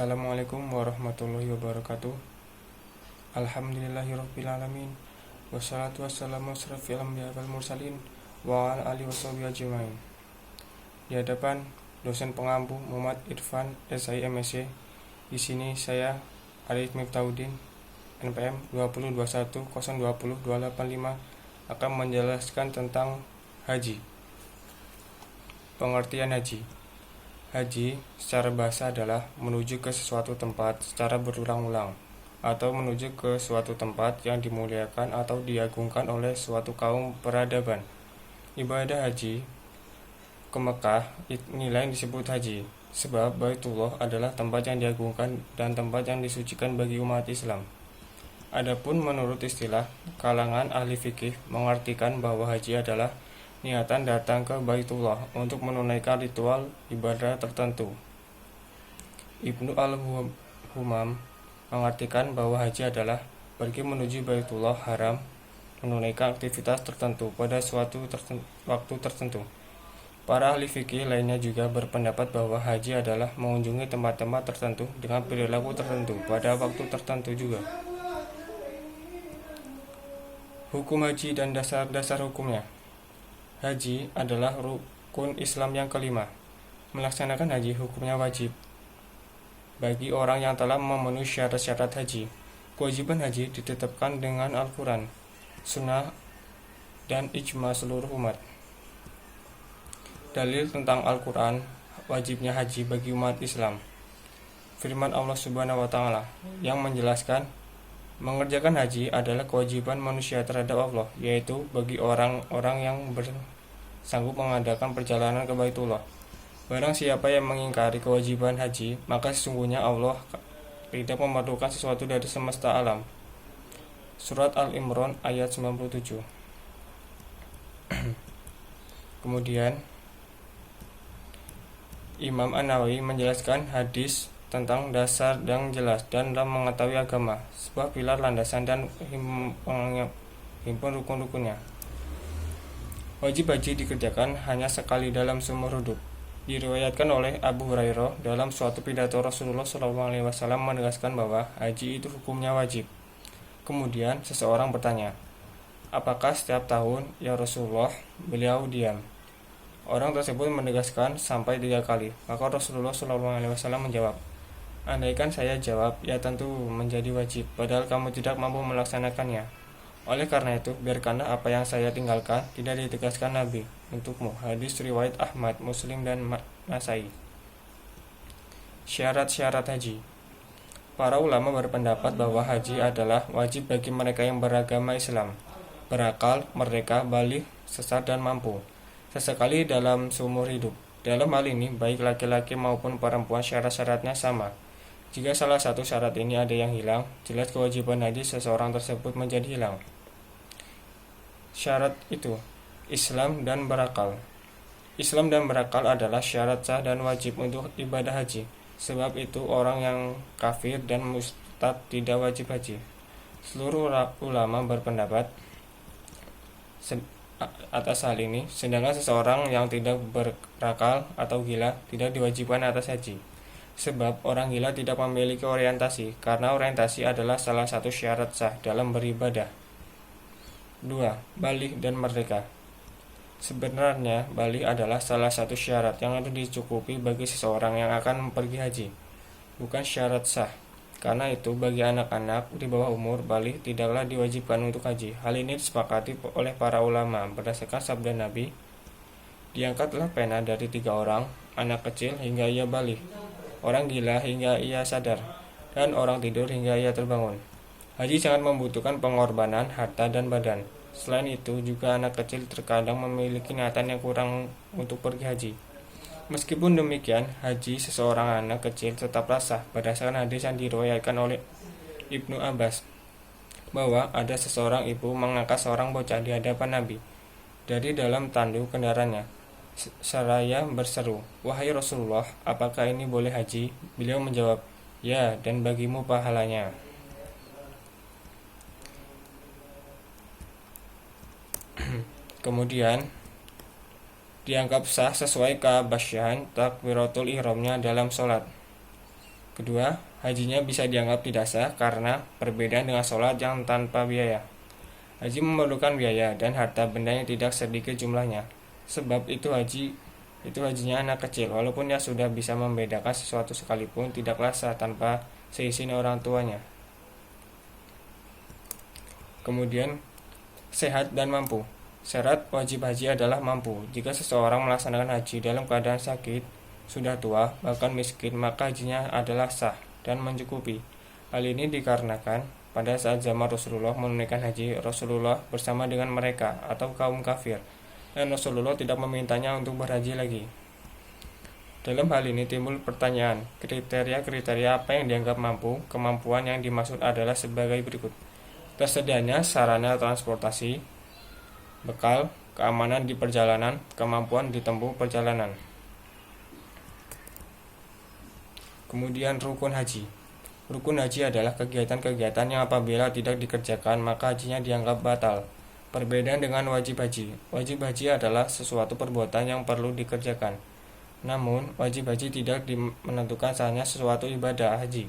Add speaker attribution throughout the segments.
Speaker 1: Assalamualaikum warahmatullahi wabarakatuh. Alhamdulillahirrabbilalamin. Wassalatu wassalamu asrafil anbiya wal mursalin wa ala alihi washabihi ajmain. Di hadapan dosen pengampu Muhammad Irfan SI MSc. Di sini saya Arif Miftahudin NPM 20210200285 akan menjelaskan tentang haji. Pengertian haji. Haji secara bahasa adalah menuju ke sesuatu tempat secara berulang-ulang, atau menuju ke suatu tempat yang dimuliakan atau diagungkan oleh suatu kaum peradaban. Ibadah haji ke Mekah inilah yang disebut haji, sebab Baitullah adalah tempat yang diagungkan dan tempat yang disucikan bagi umat Islam. Adapun menurut istilah kalangan ahli fikih mengartikan bahwa haji adalah niatan datang ke Baitullah untuk menunaikan ritual ibadah tertentu. Ibnu al-Humam mengartikan bahwa haji adalah pergi menuju Baitullah Haram menunaikan aktivitas tertentu pada suatu waktu tertentu. Para ahli fikih lainnya juga berpendapat bahwa haji adalah mengunjungi tempat-tempat tertentu dengan perilaku tertentu pada waktu tertentu juga. Hukum haji dan dasar-dasar hukumnya. Haji adalah rukun Islam yang kelima. Melaksanakan haji hukumnya wajib bagi orang yang telah memenuhi syarat-syarat haji. Kewajiban haji ditetapkan dengan Al-Quran, Sunnah, dan ijma seluruh umat. Dalil tentang Al-Quran wajibnya haji bagi umat Islam. Firman Allah Subhanahu wa Ta'ala yang menjelaskan mengerjakan haji adalah kewajiban manusia terhadap Allah, yaitu bagi orang-orang yang bersanggup mengadakan perjalanan ke Baitullah. Barang siapa yang mengingkari kewajiban haji, maka sesungguhnya Allah tidak memerlukan sesuatu dari semesta alam. Surat Al-Imran ayat 97. Kemudian Imam An-Nawawi menjelaskan hadis tentang dasar yang jelas dan dalam mengetahui agama, sebuah pilar landasan dan himpun rukun-rukunnya. Wajib haji dikerjakan hanya sekali dalam seumur hidup. Diriwayatkan oleh Abu Hurairah dalam suatu pidato Rasulullah SAW menegaskan bahwa haji itu hukumnya wajib. Kemudian seseorang bertanya, apakah setiap tahun ya Rasulullah? Beliau diam. Orang tersebut menegaskan sampai 3 kali. Maka Rasulullah SAW menjawab, andaikan saya jawab, ya tentu menjadi wajib, padahal kamu tidak mampu melaksanakannya. Oleh karena itu, biarkanlah apa yang saya tinggalkan tidak ditegaskan Nabi untukmu. Hadis riwayat Ahmad, Muslim, dan Nasai. Syarat-syarat haji. Para ulama berpendapat bahwa haji adalah wajib bagi mereka yang beragama Islam, berakal, merdeka, baligh, sesat, dan mampu, sesekali dalam seumur hidup. Dalam hal ini, baik laki-laki maupun perempuan syarat-syaratnya sama. Jika salah satu syarat ini ada yang hilang, jelas kewajiban haji seseorang tersebut menjadi hilang. Syarat itu, Islam dan berakal. Islam dan berakal adalah syarat sah dan wajib untuk ibadah haji. Sebab itu orang yang kafir dan murtad tidak wajib haji. Seluruh ulama berpendapat atas hal ini, sedangkan seseorang yang tidak berakal atau gila tidak diwajibkan atas haji. Sebab orang gila tidak memiliki orientasi, karena orientasi adalah salah satu syarat sah dalam beribadah. 2. Baligh dan merdeka. Sebenarnya baligh adalah salah satu syarat yang harus dicukupi bagi seseorang yang akan pergi haji, bukan syarat sah. Karena itu bagi anak-anak di bawah umur baligh tidaklah diwajibkan untuk haji. Hal ini disepakati oleh para ulama berdasarkan sabda Nabi, diangkatlah pena dari 3 orang, anak kecil hingga ia baligh, orang gila hingga ia sadar, dan orang tidur hingga ia terbangun. Haji sangat membutuhkan pengorbanan harta dan badan. Selain itu juga anak kecil terkadang memiliki niatan yang kurang untuk pergi haji. Meskipun demikian, haji seseorang anak kecil tetaplah sah berdasarkan hadis yang diriwayatkan oleh Ibnu Abbas bahwa ada seseorang ibu mengangkat seorang bocah di hadapan Nabi dari dalam tandu kendaraannya. Seraya berseru, wahai Rasulullah, apakah ini boleh haji? Beliau menjawab, ya, dan bagimu pahalanya. Kemudian dianggap sah sesuai keabsyahan takbiratul ihramnya dalam sholat. Kedua, hajinya bisa dianggap tidak sah karena perbedaan dengan sholat yang tanpa biaya. Haji memerlukan biaya dan harta benda yang tidak sedikit jumlahnya. Sebab itu hajinya anak kecil, walaupun dia sudah bisa membedakan sesuatu sekalipun tidaklah sah tanpa seizin orang tuanya. Kemudian, sehat dan mampu. Syarat wajib haji adalah mampu. Jika seseorang melaksanakan haji dalam keadaan sakit, sudah tua, bahkan miskin, maka hajinya adalah sah dan mencukupi. Hal ini dikarenakan pada saat zaman Rasulullah menunaikan haji, Rasulullah bersama dengan mereka atau kaum kafir, dan Rasulullah tidak memintanya untuk berhaji lagi. Dalam hal ini timbul pertanyaan, kriteria-kriteria apa yang dianggap mampu? Kemampuan yang dimaksud adalah sebagai berikut. Tersedianya sarana transportasi, bekal, keamanan di perjalanan, kemampuan ditempuh perjalanan. Kemudian rukun haji. Rukun haji adalah kegiatan-kegiatan yang apabila tidak dikerjakan maka hajinya dianggap batal. Perbedaan dengan wajib haji. Wajib haji adalah sesuatu perbuatan yang perlu dikerjakan. Namun, wajib haji tidak menentukan sahnya sesuatu ibadah haji.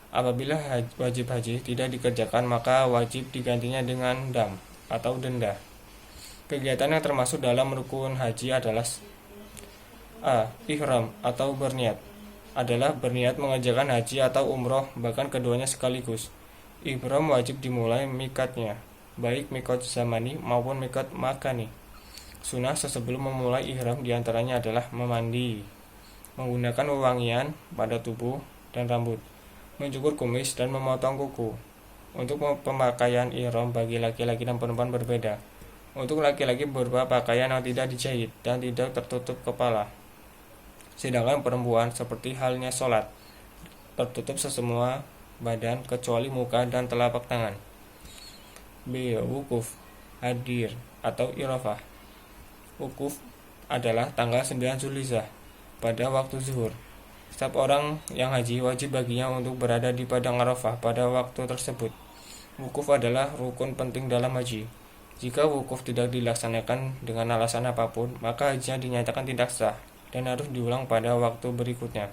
Speaker 1: Apabila wajib haji tidak dikerjakan maka wajib digantinya dengan dam atau denda. Kegiatan yang termasuk dalam rukun haji adalah A. Ihram atau berniat. Adalah berniat mengerjakan haji atau umroh, bahkan keduanya sekaligus. Ihram wajib dimulai mikatnya, baik mikot zamani maupun mikot makani. Sunnah sebelum memulai ihram diantaranya adalah memandi, menggunakan wewangian pada tubuh dan rambut, mencukur kumis dan memotong kuku. Untuk pemakaian ihram bagi laki-laki dan perempuan berbeda. Untuk laki-laki berupa pakaian yang tidak dijahit dan tidak tertutup kepala. Sedangkan perempuan seperti halnya sholat, tertutup sesemua badan kecuali muka dan telapak tangan. B. Wukuf, hadir atau irafah. Wukuf adalah tanggal 9 Zulhijjah pada waktu zuhur. Setiap orang yang haji wajib baginya untuk berada di padang Arafah pada waktu tersebut. Wukuf adalah rukun penting dalam haji. Jika wukuf tidak dilaksanakan dengan alasan apapun, maka hajinya dinyatakan tidak sah dan harus diulang pada waktu berikutnya.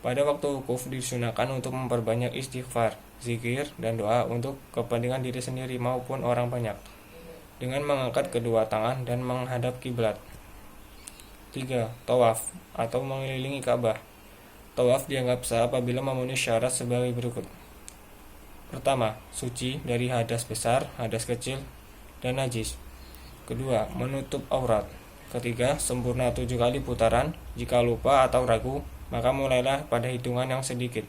Speaker 1: Pada waktu wukuf disunahkan untuk memperbanyak istighfar, zikir, dan doa untuk kepentingan diri sendiri maupun orang banyak, dengan mengangkat kedua tangan dan menghadap kiblat. 3. Tawaf atau mengelilingi Ka'bah. Tawaf dianggap sah apabila memenuhi syarat sebagai berikut. Pertama, suci dari hadas besar, hadas kecil, dan najis. Kedua, menutup aurat. Ketiga, sempurna 7 kali putaran. Jika lupa atau ragu, maka mulailah pada hitungan yang sedikit.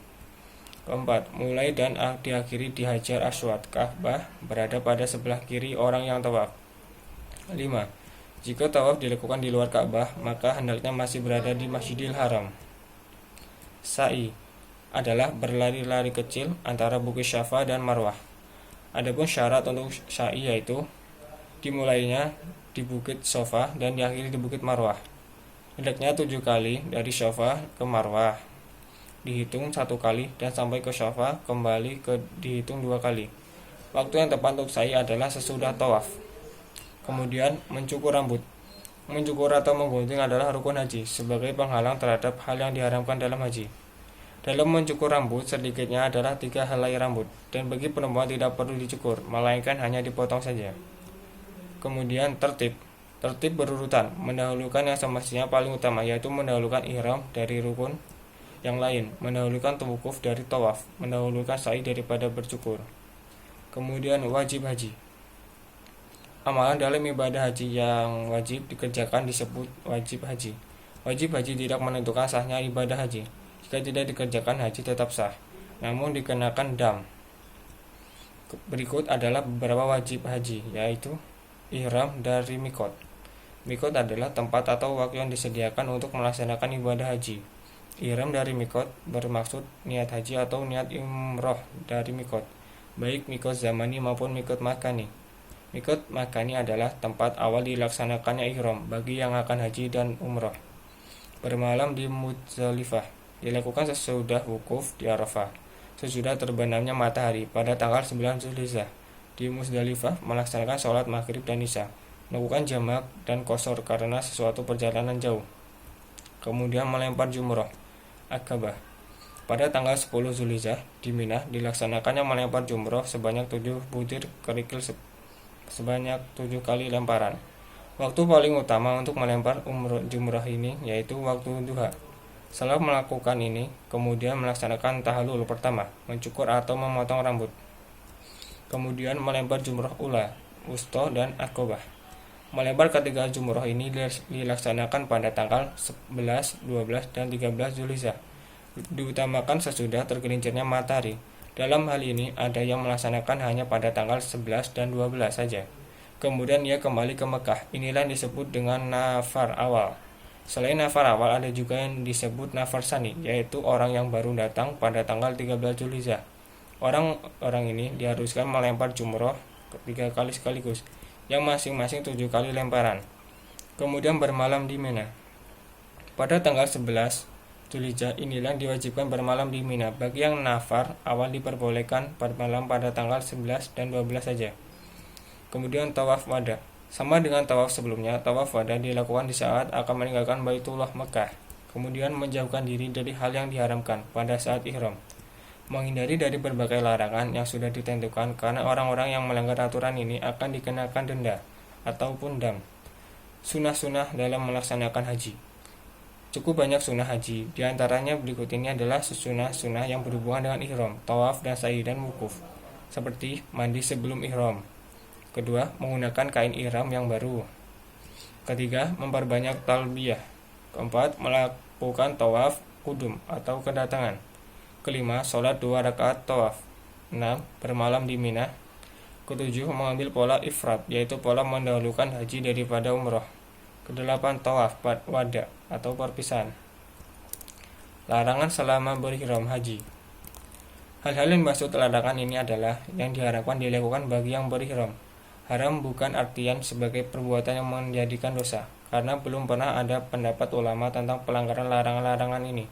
Speaker 1: Keempat, mulai dan diakhiri di Hajar Aswad. Ka'bah berada pada sebelah kiri orang yang tawaf. 5. Jika tawaf dilakukan di luar Ka'bah, maka hendaknya masih berada di Masjidil Haram. Sa'i adalah berlari-lari kecil antara Bukit Syafa dan Marwah. Adapun syarat untuk sa'i yaitu dimulainya di Bukit Syafa dan diakhiri di Bukit Marwah. Hendaknya 7 kali dari Syafa ke Marwah, dihitung 1 kali, dan sampai ke Syafa kembali dihitung 2 kali. Waktu yang tepat untuk sa'i adalah sesudah tawaf. Kemudian mencukur rambut. Mencukur atau menggunting adalah rukun haji sebagai penghalang terhadap hal yang diharamkan dalam haji. Dalam mencukur rambut sedikitnya adalah 3 helai rambut, dan bagi perempuan tidak perlu dicukur, melainkan hanya dipotong saja. Kemudian tertib berurutan, mendahulukan yang semestinya paling utama, yaitu mendahulukan ihram dari rukun yang lain, mendahulukan wukuf dari tawaf, mendahulukan sa'i daripada bercukur. Kemudian wajib haji. Amalan dalam ibadah haji yang wajib dikerjakan disebut wajib haji. Wajib haji tidak menentukan sahnya ibadah haji. Jika tidak dikerjakan, haji tetap sah, namun dikenakan dam. Berikut adalah beberapa wajib haji, yaitu ihram dari mikot. Mikot adalah tempat atau waktu yang disediakan untuk melaksanakan ibadah haji. Ihram dari mikot bermaksud niat haji atau niat umroh dari mikot, baik mikot zamani maupun mikot makani. Mikot makani adalah tempat awal dilaksanakannya ihram bagi yang akan haji dan umroh. Bermalam di Muzdalifah dilakukan sesudah wukuf di Arafah, sesudah terbenamnya matahari pada tanggal 9 Zulhijjah. Di Muzdalifah melaksanakan sholat maghrib dan isya, melakukan jamak dan qashar karena sesuatu perjalanan jauh. Kemudian melempar jumroh Aqabah. Pada tanggal 10 Zulhijjah di Mina dilaksanakannya melempar jumroh sebanyak 7 butir kerikil sebanyak 7 kali lemparan. Waktu paling utama untuk melempar jumroh ini yaitu waktu duha. Setelah melakukan ini, kemudian melaksanakan tahallul pertama, mencukur atau memotong rambut. Kemudian melempar jumroh ula, wusta, dan akobah. Melempar ketiga jumroh ini dilaksanakan pada tanggal 11, 12, dan 13 Zulhijjah. Diutamakan sesudah tergelincirnya matahari. Dalam hal ini ada yang melaksanakan hanya pada tanggal 11 dan 12 saja. Kemudian ia kembali ke Mekah. Inilah yang disebut dengan nafar awal. Selain nafar awal ada juga yang disebut nafar sani, yaitu orang yang baru datang pada tanggal 13 Zulhijjah. Orang-orang ini diharuskan melempar jumroh 3 kali sekaligus, yang masing-masing 7 kali lemparan. Kemudian bermalam di Mina. Pada tanggal 11 Zulhijjah inilah diwajibkan bermalam di Mina. Bagi yang nafar awal diperbolehkan bermalam pada tanggal 11 dan 12 saja. Kemudian tawaf wada. Sama dengan tawaf sebelumnya, tawaf wada dilakukan di saat akan meninggalkan Baitullah Mekah. Kemudian menjauhkan diri dari hal yang diharamkan pada saat ihram. Menghindari dari berbagai larangan yang sudah ditentukan karena orang-orang yang melanggar aturan ini akan dikenakan denda ataupun dam. Sunnah-sunnah dalam melaksanakan haji. Cukup banyak sunnah haji, diantaranya berikut ini adalah sunnah-sunnah yang berhubungan dengan ihram, tawaf dan sa'i dan wukuf, seperti mandi sebelum ihram. Kedua, menggunakan kain ihram yang baru. Ketiga, memperbanyak talbiyah. Keempat, melakukan tawaf kudum atau kedatangan. Kelima, sholat 2 rakaat tawaf. 6. Bermalam di Mina. Ketujuh, mengambil pola ifrad, yaitu pola mendahulukan haji daripada umroh. Kedelapan, tawaf wada atau perpisahan. Larangan selama berihram haji. Hal-hal yang dimaksud larangan ini adalah yang diharapkan dilakukan bagi yang berihram. Haram bukan artian sebagai perbuatan yang menjadikan dosa, karena belum pernah ada pendapat ulama tentang pelanggaran larangan-larangan ini.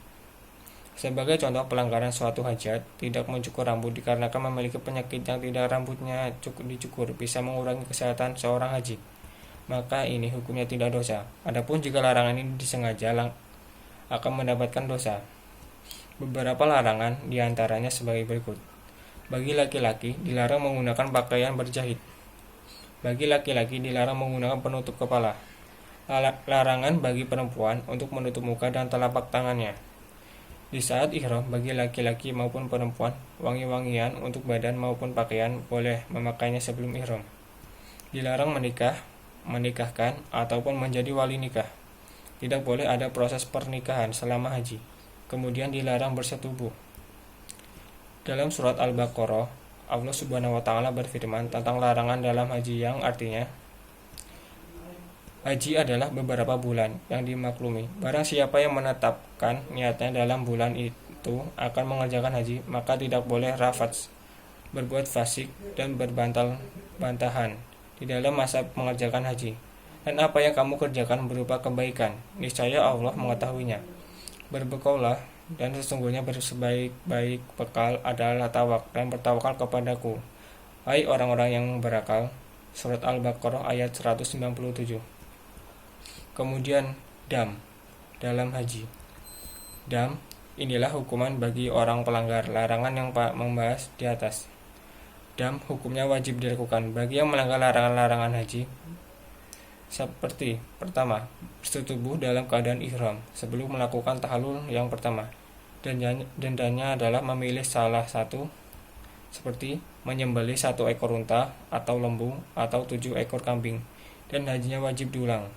Speaker 1: Sebagai contoh pelanggaran suatu hajat, tidak mencukur rambut dikarenakan memiliki penyakit yang tidak rambutnya dicukur bisa mengurangi kesehatan seorang haji, maka ini hukumnya tidak dosa. Adapun jika larangan ini disengaja akan mendapatkan dosa. Beberapa larangan diantaranya sebagai berikut. Bagi laki-laki dilarang menggunakan pakaian berjahit. Bagi laki-laki dilarang menggunakan penutup kepala. Larangan bagi perempuan untuk menutup muka dan telapak tangannya. Di saat ihram bagi laki-laki maupun perempuan, wangi-wangian untuk badan maupun pakaian boleh memakainya sebelum ihram. Dilarang menikahkan ataupun menjadi wali nikah. Tidak boleh ada proses pernikahan selama haji. Kemudian dilarang bersetubuh. Dalam surat Al-Baqarah, Allah Subhanahu wa taala berfirman tentang larangan dalam haji yang artinya haji adalah beberapa bulan yang dimaklumi. Barang siapa yang menetapkan niatnya dalam bulan itu akan mengerjakan haji, maka tidak boleh rafats, berbuat fasik dan bantahan di dalam masa mengerjakan haji. Dan apa yang kamu kerjakan berupa kebaikan, niscaya Allah mengetahuinya. Berbekallah, dan sesungguhnya bersebaik-baik bekal adalah dan bertawakal kepadaku. Hai orang-orang yang berakal. Surat Al-Baqarah ayat 197. Kemudian dam dalam haji. Dam inilah hukuman bagi orang pelanggar larangan yang membahas di atas. Dam hukumnya wajib dilakukan bagi yang melanggar larangan-larangan haji. Seperti pertama, bersetubuh dalam keadaan ihram sebelum melakukan tahallul yang pertama. Dendanya adalah memilih salah satu, seperti menyembelih 1 ekor unta atau lembu atau 7 ekor kambing, dan hajinya wajib diulang.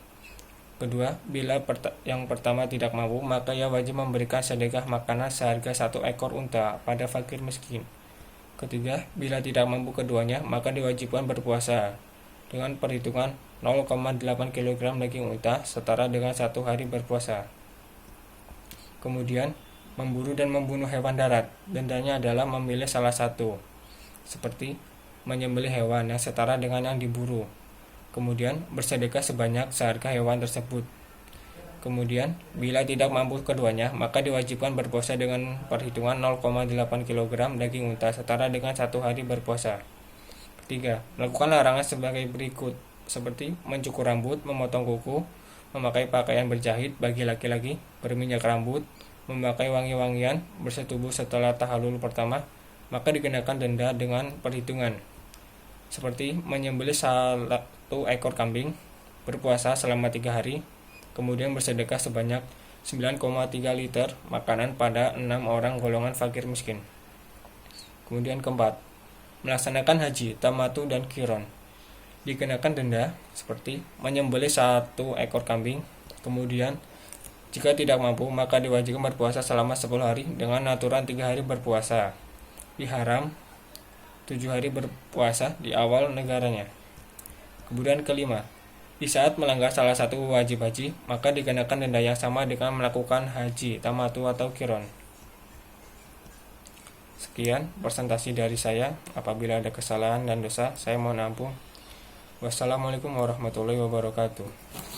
Speaker 1: Kedua, bila yang pertama tidak mampu, maka ia wajib memberikan sedekah makanan seharga 1 ekor unta pada fakir miskin. Ketiga, bila tidak mampu keduanya, maka diwajibkan berpuasa dengan perhitungan 0,8 kg daging unta setara dengan 1 hari berpuasa. Kemudian, memburu dan membunuh hewan darat. Dendanya adalah memilih salah satu, seperti menyembelih hewan yang setara dengan yang diburu. Kemudian, bersedekah sebanyak seharga hewan tersebut. Kemudian, bila tidak mampu keduanya, maka diwajibkan berpuasa dengan perhitungan 0,8 kg daging unta setara dengan 1 hari berpuasa. Ketiga, melakukan larangan sebagai berikut, seperti mencukur rambut, memotong kuku, memakai pakaian berjahit bagi laki-laki, berminyak rambut, memakai wangi-wangian, bersetubuh setelah tahallul pertama, maka dikenakan denda dengan perhitungan, seperti menyembelih 1 ekor kambing, berpuasa selama 3 hari, kemudian bersedekah sebanyak 9,3 liter makanan pada 6 orang golongan fakir miskin. Kemudian keempat, melaksanakan haji, tamatu, dan qiron. Dikenakan denda seperti menyembelih 1 ekor kambing, kemudian jika tidak mampu maka diwajibkan berpuasa selama 10 hari dengan aturan 3 hari berpuasa. Diharam 7 hari berpuasa di awal negaranya. Kemudian kelima, di saat melanggar salah satu wajib haji, maka dikenakan denda yang sama dengan melakukan haji, tamatu atau qiron. Sekian presentasi dari saya. Apabila ada kesalahan dan dosa, saya mohon ampun. Wassalamualaikum warahmatullahi wabarakatuh.